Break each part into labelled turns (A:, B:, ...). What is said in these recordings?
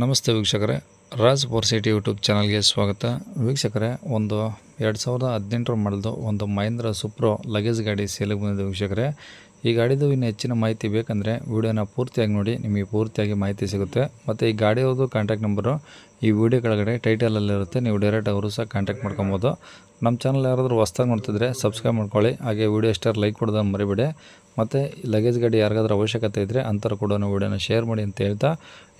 A: ನಮಸ್ತೆ ವೀಕ್ಷಕರೇ, Raj four city YouTube ಚಾನಲ್ಗೆ ಸ್ವಾಗತ. ವೀಕ್ಷಕರೇ, ಒಂದು 2018 ಮಾಡಲ್ದು ಒಂದು ಮಹೇಂದ್ರ ಸುಪ್ರೋ ಲಗೇಜ್ ಗಾಡಿ ಸೇಲಿಗೆ ಬಂದಿದೆ ವೀಕ್ಷಕರೇ. ಈ ಗಾಡಿದು ಇನ್ನು ಹೆಚ್ಚಿನ ಮಾಹಿತಿ ಬೇಕಂದರೆ ವಿಡಿಯೋನ ಪೂರ್ತಿಯಾಗಿ ನೋಡಿ, ನಿಮಗೆ ಪೂರ್ತಿಯಾಗಿ ಮಾಹಿತಿ ಸಿಗುತ್ತೆ. ಮತ್ತು ಈ ಗಾಡಿಯವ್ರದ್ದು ಕಾಂಟ್ಯಾಕ್ಟ್ ನಂಬರು ಈ ವಿಡಿಯೋ ಕೆಳಗಡೆ ಟೈಟಲಲ್ಲಿರುತ್ತೆ, ನೀವು ಡೈರೆಕ್ಟ್ ಅವರು ಸಹ ಕಾಂಟ್ಯಾಕ್ಟ್ ಮಾಡ್ಕೊಬೋದು. ನಮ್ಮ ಚಾನಲ್ ಯಾರಾದರೂ ಹೊಸ್ದಾಗಿ ನೋಡ್ತಿದ್ರೆ ಸಬ್ಸ್ಕ್ರೈಬ್ ಮಾಡ್ಕೊಳ್ಳಿ. ಹಾಗೆ ವಿಡಿಯೋ ಇಷ್ಟ ಲೈಕ್ ಕೊಡೋದನ್ನು ಮರಿಬೇಡಿ. ಮತ್ತು ಲಗೇಜ್ ಗಾಡಿ ಯಾರಿಗಾದ್ರೂ ಅವಶ್ಯಕತೆ ಇದ್ದರೆ ಅಂಥವ್ರು ಕೂಡ ವಿಡಿಯೋನ ಶೇರ್ ಮಾಡಿ ಅಂತ ಹೇಳ್ತಾ,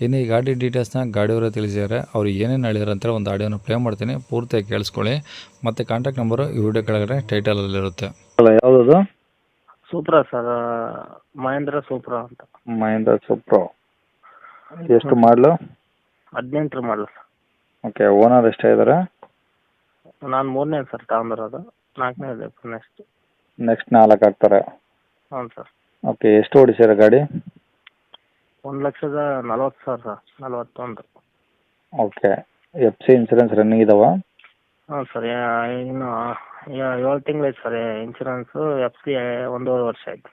A: ಇನ್ನು ಈ ಗಾಡಿ ಡೀಟೇಲ್ಸ್ನ ಗಾಡಿಯವರೇ ತಿಳಿಸಿದ್ದಾರೆ. ಅವ್ರು ಏನೇನು ಹೇಳಿದ್ರು ಅಂತೇಳಿ ಒಂದು ಆಡಿಯೋನ ಪ್ಲೇ ಮಾಡ್ತೀನಿ, ಪೂರ್ತಿಯಾಗಿ ಕೇಳಿಸ್ಕೊಳ್ಳಿ. ಮತ್ತು ಕಾಂಟ್ಯಾಕ್ಟ್ ನಂಬರು ಈ ವಿಡಿಯೋ ಕೆಳಗಡೆ ಟೈಟಲಲ್ಲಿರುತ್ತೆ.
B: ಯಾವುದು?
C: ಸೂಪ್ರಾ ಸರ್, ಮಹೇಂದ್ರ ಸೂಪ್ರಾ ಅಂತ.
B: ಮಹೇಂದ್ರ ಸುಪ್ರೋ. ಎಷ್ಟು ಮಾಡಲು?
C: 18 ಮಾಡಲು ಸರ್.
B: Okay, owner ಎಷ್ಟಾಗಿದ್ದಾರೆ?
C: ನಾನು 3ನೇ ಸರ್ ತಗೊಂಡಿರೋದು, 4ನೇ ಇದೆ
B: ನೆಕ್ಸ್ಟ್ 4 ಆಗ್ತಾರೆ.
C: ಹ್ಞೂ ಸರ್.
B: ಓಕೆ, ಎಷ್ಟು ಓಡಿಸಿರ ಗಾಡಿ?
C: 1,40,000 sir, 41.
B: Okay, F C insurance running ಇದಾವ?
C: ಹ್ಞೂ ಸರ್, ಇನ್ನು 7 ತಿಂಗಳೈತೆ ಸರ್ ಇನ್ಶೂರೆನ್ಸು. ಎಫ್ ಸಿ 1.5 ವರ್ಷ ಆಯ್ತು.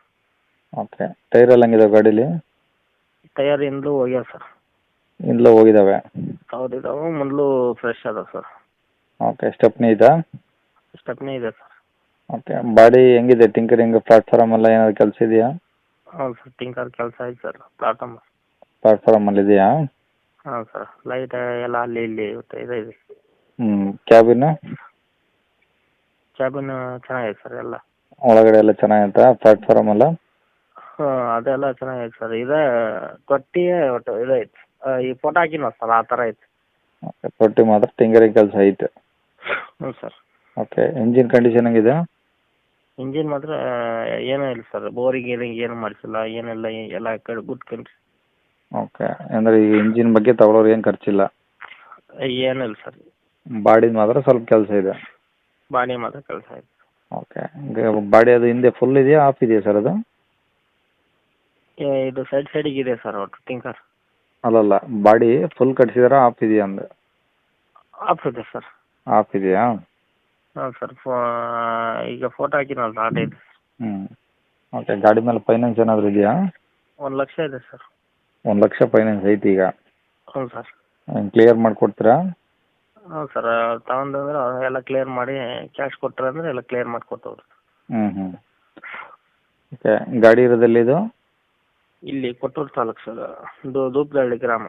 B: ಓಕೆ, ಟೈರ್ ಎಲ್ಲ ಹಂಗಿದಾವೆ ಗಾಡೀಲಿ?
C: ಟಯರ್ ಇಂದಲೂ ಹೋಗ್ಯಾವ ಸರ್.
B: ಇಂದಲೂ ಹೋಗಿದ್ದಾವೆ?
C: ಹೌದು, ಇದಾವೆ. ಮುಂದಲೂ ಫ್ರೆಶ್ ಅದಾವೆ ಸರ್.
B: ಓಕೆ, ಸ್ಟೆಪ್ನಿ ಇದಾ?
C: ಸ್ಟೆಪ್ನಿ ಇದೆ ಸರ್.
B: ಓಕೆ, ಬಾಡಿ ಹೆಂಗಿದೆ? ಟಿಂಕರಿಂಗ್ ಪ್ಲಾಟ್ಫಾರ್ಮ್ ಎಲ್ಲ ಏನಾದ್ರು ಕೆಲಸ ಇದೆಯಾ?
C: ಹೌದು ಸರ್, ಟಿಂಕರ್ ಕೆಲಸ ಐತೆ ಸರ್.
B: ಪ್ಲಾಟ್ಫಾರ್ಮಲ್ಲಿ ಇದೆಯಾ?
C: ಹಾಂ ಸರ್, ಲೈಟ್ ಎಲ್ಲ ಅಲ್ಲಿ ಇಲ್ಲಿ ಇದೆ.
B: ಕ್ಯಾಬಿನ್?
C: ಕ್ಯಾಬಿನ್ ಚೆನ್ನಾಗಿದೆ ಸರ್ ಎಲ್ಲ.
B: ಒಳಗಡೆ ಎಲ್ಲ ಚೆನ್ನಾಗಿತ್ತಾ ಪ್ಲಾಟ್ಫಾರ್ಮ್ ಎಲ್ಲ?
C: ಹಾಂ, ಅದೆಲ್ಲ ಚೆನ್ನಾಗೈತೆ ಸರ್. ಇದೆ ತೊಟ್ಟಿ ಒಟ್ಟು ಇದೈತೆ. ಈ ಫೋಟೋ ಹಾಕಿನ ಸರ್, ಆ ಥರ ಐತೆ.
B: ಓಕೆ, ತೊಟ್ಟಿ ಮಾತ್ರ ಟಿಂಕರಿಂಗ್ ಕೆಲಸ ಐತೆ.
C: ಹ್ಞೂ ಸರ್.
B: ಓಕೆ, ಇಂಜಿನ್ ಕಂಡೀಷನ್ ಹೆಂಗಿದೆ?
C: ಇಂಜಿನ್ ಮಾತ್ರ ಏನೂ ಇಲ್ಲ ಸರ್, ಬೋರಿಂಗ್ ಏನು ಮಾಡಿಸಿಲ್ಲ, ಏನಿಲ್ಲ, ಎಲ್ಲ ಕಡೆ ಗುಡ್ ಕಂಡ್ರಿ.
B: ಓಕೆ, ಅಂದರೆ ಈ ಇಂಜಿನ್ ಬಗ್ಗೆ ತಗೊಳ್ಳೋರು ಏನು ಖರ್ಚಿಲ್ಲ?
C: ಏನಿಲ್ಲ ಸರ್.
B: ಬಾಡಿದು ಮಾತ್ರ ಸ್ವಲ್ಪ ಕೆಲಸ ಇದೆ?
C: ಬಾಡಿ ಮಾತ್ರ ಕೆಲಸ ಐತೆ.
B: ಓಕೆ, ಬಾಡಿ ಅದು ಹಿಂದೆ ಫುಲ್ ಇದೆಯಾ, ಆಫ್ ಇದೆಯಾ ಸರ್ ಅದು?
C: ಇದು ಸೈಡಿಗೆ ಇದೆ ಸರ್ ಒಟ್ಟು ಟಿಂಕರ್.
B: ಅಲ್ಲಲ್ಲ, ಬಾಡಿ ಫುಲ್ ಕಟ್ಸಿದಾರ, ಆಫ್ ಇದೆಯಾ ಅಂದೆ?
C: ಆಫ್ ಇದೆ ಸರ್.
B: ಆಫ್ ಇದೆಯಾ?
C: ಹಾಂ ಸರ್, ಈಗ ಫೋಟೋ ಹಾಕಿನಲ್ಲ ಅದೇ ಇದೆ.
B: ಓಕೆ, ಗಾಡಿ ಮೇಲೆ ಫೈನಾನ್ಸ್ ಏನಾದರೂ ಇದೆಯಾ?
C: 1 ಲಕ್ಷ ಇದೆ ಸರ್.
B: 1 ಲಕ್ಷ ಫೈನಾನ್ಸ್ ಐತಿ ಈಗ?
C: ಹ್ಞೂ ಸರ್.
B: ಕ್ಲಿಯರ್ ಮಾಡಿಕೊಡ್ತೀರಾ?
C: ಹ್ಞೂ ಸರ್, ತಗೊಂಡ್ರೆ ಎಲ್ಲ ಕ್ಲಿಯರ್ ಮಾಡಿ ಕ್ಯಾಶ್ ಕೊಟ್ಟರೆ ಅಂದರೆ ಎಲ್ಲ ಕ್ಲಿಯರ್ ಮಾಡಿಕೊಡ್ತವ್ರಿ.
B: ಓಕೆ, ಗಾಡಿ ಇರೋದಲ್ಲಿ ಇದು?
C: ಇಲ್ಲಿ ಕೊಟ್ಟೂರು ತಾಲೂಕು ಸರ್, ದೂಪದಹಳ್ಳಿ ಗ್ರಾಮ.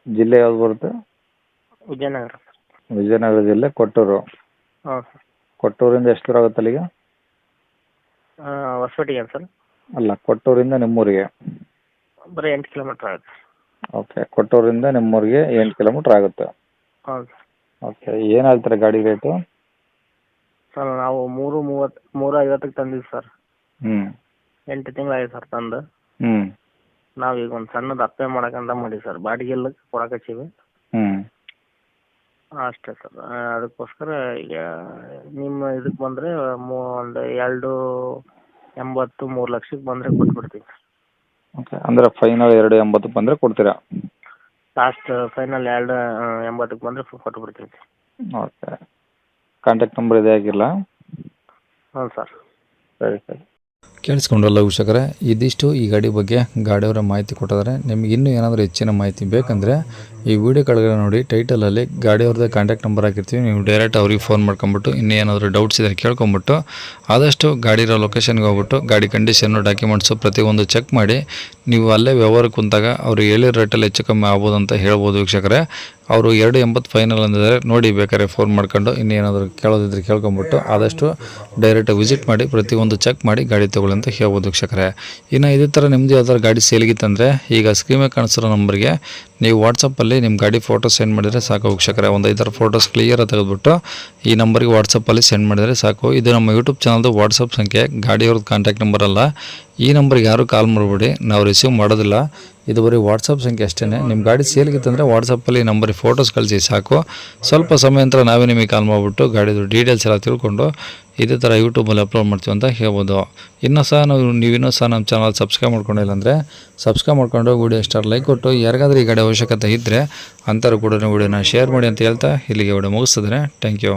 B: ಜಿಲ್ಲೆ ಯಾವ್ದು ಬರುತ್ತೆ?
C: ವಿಜಯನಗರ ಸರ್.
B: ವಿಜಯನಗರ ಜಿಲ್ಲೆ, ಕೊಟ್ಟೂರು.
C: ಹಾಂ ಸರ್.
B: ಕೊಟ್ಟೂರಿಂದ ಎಷ್ಟು ದೂರ ಆಗುತ್ತೆ ಅಲ್ಲಿಗೆ?
C: ಹೊಸಪೇಟೆಗೆ ಸರ್?
B: ಅಲ್ಲ, ಕೊಟ್ಟೂರಿಂದ ನಿಮ್ಮೂರಿಗೆ?
C: ಬರೀ 8 ಕಿಲೋಮೀಟ್ರ್ ಆಗುತ್ತೆ.
B: ಓಕೆ, ಕೊಟ್ಟೂರಿಂದ ನಿಮ್ಮೂರಿಗೆ 8 ಕಿಲೋಮೀಟ್ರ್ ಆಗುತ್ತೆ.
C: ಹೌದು ಸರ್.
B: ಓಕೆ, ಏನು ಹೇಳ್ತಾರೆ ಗಾಡಿ ರೇಟು?
C: ಸರ್ ನಾವು 350ಕ್ಕೆ ತಂದಿದ್ದು ಸರ್. 8 ತಿಂಗಳಾಗಿದೆ ಸರ್ ತಂದು. ನಾವೀಗ ಒಂದು ಸಣ್ಣದು ಅಪ್ಪೆ ಮಾಡೋಕ್ಕಂತ ಮಾಡಿ ಸರ್, ಬಾಡಿಗೆಲ್ಲ ಕೊಡಕತ್ತೀವಿ. ಅಷ್ಟೇ ಸರ್. ಅದಕ್ಕೋಸ್ಕರ ಈಗ ನಿಮ್ಮ ಇದಕ್ಕೆ ಬಂದರೆ ಒಂದು 280 3 ಲಕ್ಷಕ್ಕೆ ಬಂದರೆ ಕೊಟ್ಬಿಡ್ತೀವಿ.
B: ಓಕೆ, ಅಂದರೆ ಫೈನಲ್ 280 ಬಂದರೆ ಕೊಡ್ತೀರಾ?
C: ಲಾಸ್ಟ್ ಫೈನಲ್ 280ಕ್ಕೆ ಬಂದರೆ ಕೊಟ್ಬಿಡ್ತೀವಿ.
B: ಓಕೆ, ಕಾಂಟ್ಯಾಕ್ಟ್ ನಂಬರ್ ಇದೆ ಆಗಿರಲ್ಲ?
C: ಹ್ಞೂ ಸರ್.
B: ಸರಿ ಸರಿ.
A: ಕೇಳಿಸ್ಕೊಂಡ್ರಲ್ಲ ವೀಕ್ಷಕರೇ, ಇದಿಷ್ಟು ಈ ಗಾಡಿ ಬಗ್ಗೆ ಗಾಡಿಯವರ ಮಾಹಿತಿ ಕೊಟ್ಟಿದ್ದಾರೆ. ನಿಮ್ಗೆ ಇನ್ನೂ ಏನಾದರೂ ಹೆಚ್ಚಿನ ಮಾಹಿತಿ ಬೇಕಂದರೆ ಈ ವಿಡಿಯೋ ಕೆಳಗಡೆ ನೋಡಿ, ಟೈಟಲಲ್ಲಿ ಗಾಡಿಯವ್ರದ್ದೇ ಕಾಂಟ್ಯಾಕ್ಟ್ ನಂಬರ್ ಹಾಕಿರ್ತೀವಿ. ನೀವು ಡೈರೆಕ್ಟ್ ಅವ್ರಿಗೆ ಫೋನ್ ಮಾಡ್ಕೊಂಬಿಟ್ಟು ಇನ್ನೂ ಏನಾದರೂ ಡೌಟ್ಸ್ ಇದ್ದರೆ ಕೇಳ್ಕೊಂಬಿಟ್ಟು ಆದಷ್ಟು ಗಾಡಿ ಇರೋ ಲೊಕೇಶನ್ಗೆ ಹೋಗ್ಬಿಟ್ಟು ಗಾಡಿ ಕಂಡೀಷನ್ನು ಡಾಕ್ಯುಮೆಂಟ್ಸು ಪ್ರತಿಯೊಂದು ಚೆಕ್ ಮಾಡಿ ನೀವು ಅಲ್ಲೇ ವ್ಯವಹಾರಕ್ಕೆ ಕುಂತಾಗ ಅವರು ಹೇಳಿರೋ ರೇಟಲ್ಲಿ ಹೆಚ್ಚು ಕಮ್ಮಿ ಆಗ್ಬೋದು ಅಂತ ಹೇಳ್ಬೋದು ವೀಕ್ಷಕರೇ. ಅವರು 280 ಫೈನಲ್ ಅಂದಿದ್ದಾರೆ. ನೋಡಿ, ಬೇಕಾದ್ರೆ ಫೋನ್ ಮಾಡ್ಕೊಂಡು ಇನ್ನೇನಾದರೂ ಕೇಳೋದಿದ್ರೆ ಕೇಳ್ಕೊಂಬಿಟ್ಟು ಆದಷ್ಟು ಡೈರೆಕ್ಟಾಗಿ ವಿಸಿಟ್ ಮಾಡಿ ಪ್ರತಿಯೊಂದು ಚೆಕ್ ಮಾಡಿ ಗಾಡಿ ತೊಗೊಳ್ಳಿ ಅಂತ ಹೇಳ್ಬೋದು ವೀಕ್ಷಕರೇ. ಇನ್ನು ಇದೇ ಥರ ನಿಮ್ಮದು ಯಾವ್ದಾದ್ರು ಗಾಡಿ ಸೇಲಿಗಿತ್ತಂದರೆ ಈಗ ಸ್ಕ್ರೀನ್ ಮೇಲೆ ಕಾಣಿಸಿರೋ ನಂಬರ್ಗೆ ನೀವು ವಾಟ್ಸಪ್ಪಲ್ಲಿ ನಿಮ್ಮ ಗಾಡಿ ಫೋಟೋ ಸೆಂಡ್ ಮಾಡಿದರೆ ಸಾಕು ವೀಕ್ಷಕರೇ. ಒಂದು 5 ಫೋಟೋಸ್ ಕ್ಲಿಯರಾಗಿ ತೆಗೆದುಬಿಟ್ಟು ಈ ನಂಬರ್ಗೆ ವಾಟ್ಸಪ್ಪಲ್ಲಿ ಸೆಂಡ್ ಮಾಡಿದರೆ ಸಾಕು. ಇದು ನಮ್ಮ ಯೂಟ್ಯೂಬ್ ಚಾನಲ್ದು ವಾಟ್ಸಪ್ ಸಂಖ್ಯೆ, ಗಾಡಿಯವ್ರದ್ದು ಕಾಂಟ್ಯಾಕ್ಟ್ ನಂಬರ್ ಅಲ್ಲ. ಈ ನಂಬರ್ಗೆ ಯಾರೂ ಕಾಲ್ ಮಾಡಬೇಡಿ, ನಾವು ರಿಸೀವ್ ಮಾಡೋದಿಲ್ಲ. ಇದು ಬರೀ ವಾಟ್ಸಪ್ ಸಂಖ್ಯೆ ಅಷ್ಟೇ. ನಿಮ್ಮ ಗಾಡಿ ಸೇಲ್ಗಿತ್ತಂದರೆ ವಾಟ್ಸಪ್ಪಲ್ಲಿ ನಂಬರಿಗೆ ಫೋಟೋಸ್ ಕಳಿಸಿ ಸಾಕು. ಸ್ವಲ್ಪ ಸಮಯ ನಂತರ ನಾವೇ ನಿಮಗೆ ಕಾಲ್ ಮಾಡಿಬಿಟ್ಟು ಗಾಡಿದು ಡೀಟೇಲ್ಸ್ ಎಲ್ಲ ತಿಳ್ಕೊಂಡು ಇದೇ ಥರ ಯೂಟ್ಯೂಬಲ್ಲಿ ಅಪ್ಲೋಡ್ ಮಾಡ್ತೀವಿ ಅಂತ ಹೇಳ್ಬೋದು. ಇನ್ನೂ ಸಹ ನೀವಿನ್ನೂ ಸಹ ನಮ್ಮ ಚಾನಲ್ ಸಬ್ಸ್ಕ್ರೈಬ್ ಮಾಡ್ಕೊಂಡಿಲ್ಲ ಅಂದರೆ ಸಬ್ಸ್ಕ್ರೈಬ್ ಮಾಡ್ಕೊಂಡು ವಿಡಿಯೋ ಇಷ್ಟ ಲೈಕ್ ಕೊಟ್ಟು ಯಾರಿಗಾದ್ರೂ ಈ ಗಾಡಿ ಅವಶ್ಯಕತೆ ಇದ್ದರೆ ಅಂಥವ್ರು ಕೂಡ ವಿಡಿಯೋನ ಶೇರ್ ಮಾಡಿ ಅಂತ ಹೇಳ್ತಾ ಇಲ್ಲಿಗೆ ವಿಡಿಯೋ ಮುಗಿಸಿದ್ರೆ ಥ್ಯಾಂಕ್ ಯು.